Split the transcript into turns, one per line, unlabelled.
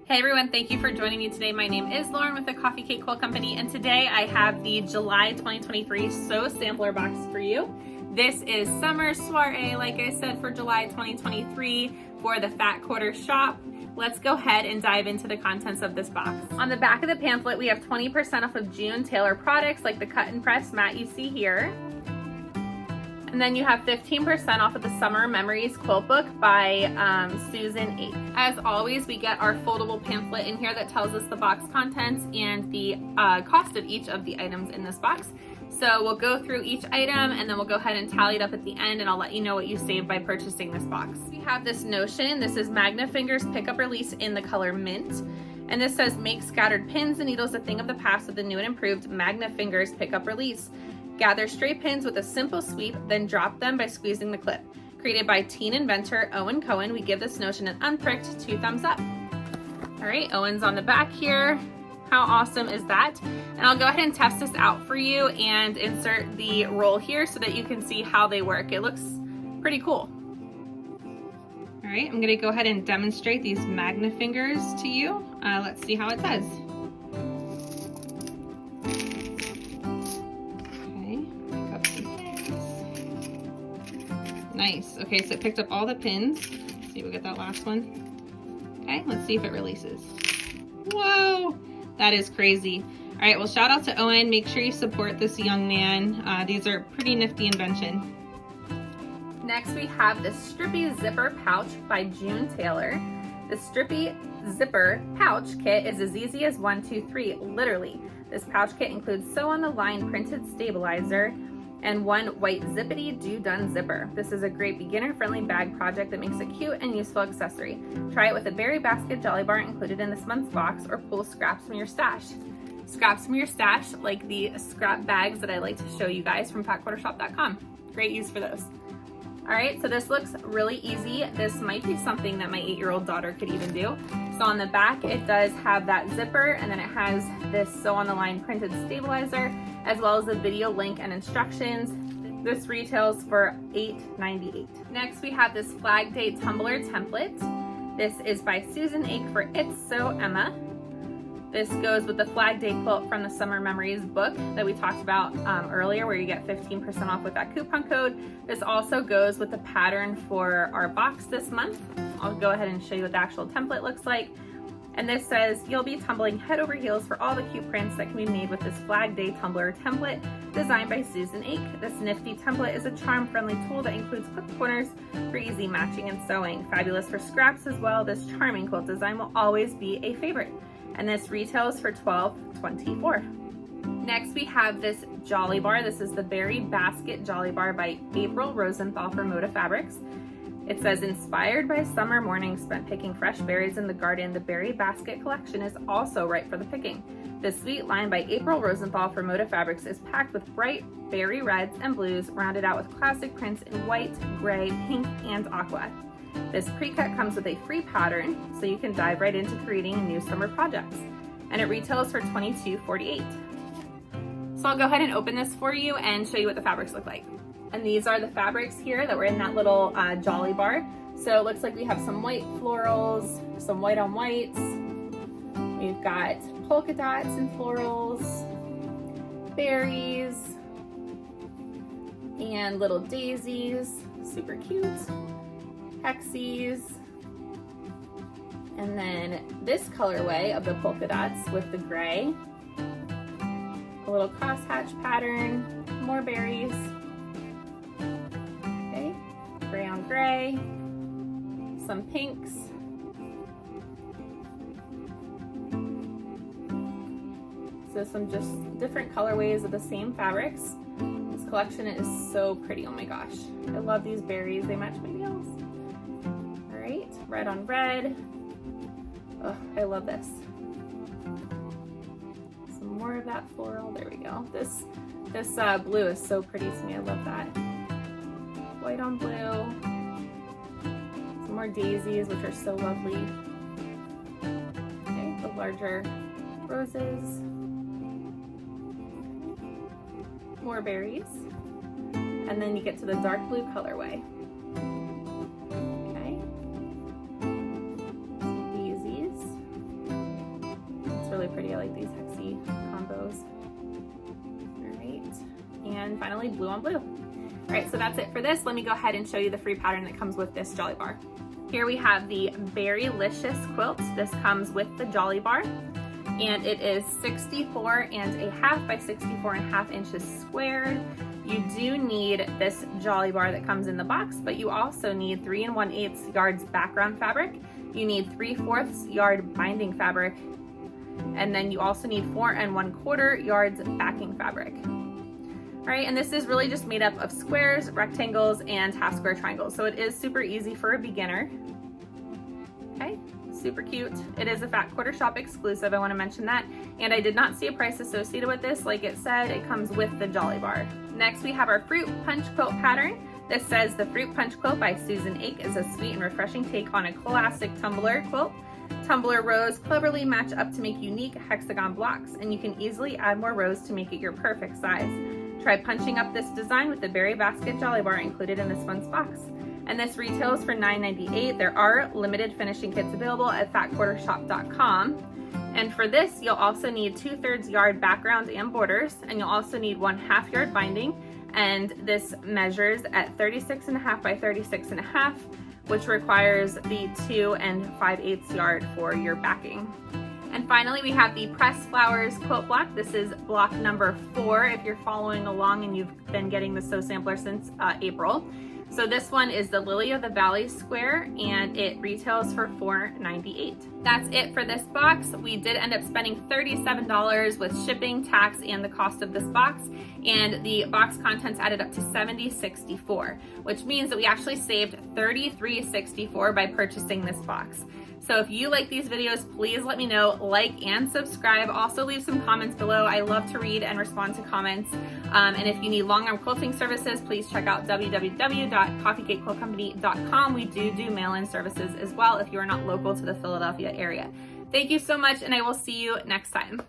Hey everyone, thank you for joining me today. My name is Lauren with the Coffee Cake Quilt Company, and today I have the July 2023 Sew Sampler Box for you. This is Summer Soiree, like I said, for July 2023 for the Fat Quarter Shop. Let's go ahead and dive into the contents of this box. On the back of the pamphlet, we have 20% off of June Taylor products like the cut and press mat you see here. And then you have 15% off of the Summer Memories Quilt Book by Susan Ake. As always, we get our foldable pamphlet in here that tells us the box contents and the cost of each of the items in this box. So we'll go through each item and then we'll go ahead and tally it up at the end, and I'll let you know what you saved by purchasing this box. We have this notion. This is Magna Fingers Pickup Release in the color Mint. And this says, make scattered pins and needles a thing of the past with the new and improved Magna Fingers Pickup Release. Gather stray pins with a simple sweep, then drop them by squeezing the clip. Created by teen inventor Owen Cohen, we give this notion an unpricked 2 thumbs up. All right, Owen's on the back here. How awesome is that? And I'll go ahead and test this out for you and insert the roll here so that you can see how they work. It looks pretty cool. All right, I'm gonna go ahead and demonstrate these Magna Fingers to you. Let's see how it does. Nice. Okay, so it picked up all the pins. Let's see, we'll get that last one. Okay, let's see if it releases. Whoa, that is crazy. All right, well, shout out to Owen. Make sure you support this young man. These are pretty nifty invention. Next, we have the Strippy Zipper Pouch by June Taylor. The Strippy Zipper Pouch Kit is as easy as 1, 2, 3, literally. This pouch kit includes sew on the line printed stabilizer and one white zippity do-done zipper. This is a great beginner-friendly bag project that makes a cute and useful accessory. Try it with a berry basket jolly bar included in this month's box, or pull scraps from your stash. Scraps from your stash, like the scrap bags that I like to show you guys from fatquartershop.com. Great use for those. All right, so this looks really easy. This might be something that my 8-year-old daughter could even do. So on the back, it does have that zipper, and then it has this sew on the line printed stabilizer, as well as a video link and instructions. This retails for $8.98. Next, we have this Flag Day tumbler template. This is by Susan Ake for It's So Emma. This goes with the Flag Day quilt from the Summer Memories book that we talked about earlier, where you get 15% off with that coupon code. This also goes with the pattern for our box this month. I'll go ahead and show you what the actual template looks like. And this says, you'll be tumbling head over heels for all the cute prints that can be made with this Flag Day tumbler template designed by Susan Ake. This nifty template is a charm-friendly tool that includes clip corners for easy matching and sewing. Fabulous for scraps as well. This charming quilt design will always be a favorite. And this retails for $12.24. Next, we have this Jolly Bar. This is the Berry Basket Jolly Bar by April Rosenthal for Moda Fabrics. It says, inspired by summer mornings spent picking fresh berries in the garden, the Berry Basket collection is also ripe for the picking. This sweet line by April Rosenthal for Moda Fabrics is packed with bright berry reds and blues, rounded out with classic prints in white, gray, pink, and aqua. This pre-cut comes with a free pattern, so you can dive right into creating new summer projects. And it retails for $22.48. So I'll go ahead and open this for you and show you what the fabrics look like. And these are the fabrics here that were in that little Jolly Bar. So it looks like we have some white florals, some white on whites. We've got polka dots and florals, berries, and little daisies, super cute. Hexies, and then this colorway of the polka dots with the gray, a little crosshatch pattern, more berries, okay, gray on gray, some pinks, so some just different colorways of the same fabrics. This collection is so pretty, oh my gosh. I love these berries, they match my nails. Red on red. Oh, I love this. Some more of that floral. There we go. This blue is so pretty to me. I love that. White on blue. Some more daisies, which are so lovely. Okay, the larger roses. More berries. And then you get to the dark blue colorway.
really pretty. I like these hexy combos. All right, and finally blue on blue. All right, so that's it for this. Let me go ahead and show you the free pattern that comes with this Jolly Bar. Here we have the Berrylicious Quilt. This comes with the Jolly Bar, and it is 64.5 by 64.5 inches squared. You do need this Jolly Bar that comes in the box, but you also need 3 1/8 yards background fabric. You need 3/4 yard binding fabric, and then you also need 4 1/4 yards backing fabric. All right, and this is really just made up of squares, rectangles, and half square triangles. So it is super easy for a beginner. Okay, super cute. It is a Fat Quarter Shop exclusive, I wanna mention that. And I did not see a price associated with this. Like it said, it comes with the Jolly Bar. Next, we have our Fruit Punch Quilt pattern. This says the Fruit Punch Quilt by Susan Ake is a sweet and refreshing take on a classic tumbler quilt. Tumbler rows cleverly match up to make unique hexagon blocks, and you can easily add more rows to make it your perfect size. Try punching up this design with the Berry Basket Jolly Bar included in this month's box. And this retails for $9.98. There are limited finishing kits available at fatquartershop.com. And for this, you'll also need 2/3 yard background and borders, and you'll also need 1/2 yard binding. And this measures at 36.5 by 36.5, which requires the 2 5/8 yard for your backing. And finally, we have the Pressed Flowers quilt block. This is block number 4 if you're following along and you've been getting the Sew Sampler since April. So this one is the Lily of the Valley square, and it retails for $4.98. That's it for this box. We did end up spending $37 with shipping, tax, and the cost of this box, and the box contents added up to $70.64, which means that we actually saved $33.64 by purchasing this box. So if you like these videos, please let me know, like and subscribe. Also leave some comments below. I love to read and respond to comments. And if you need long arm quilting services, please check out www.coffeecakequiltcompany.com. We do mail-in services as well if you are not local to the Philadelphia area. Thank you so much, and I will see you next time.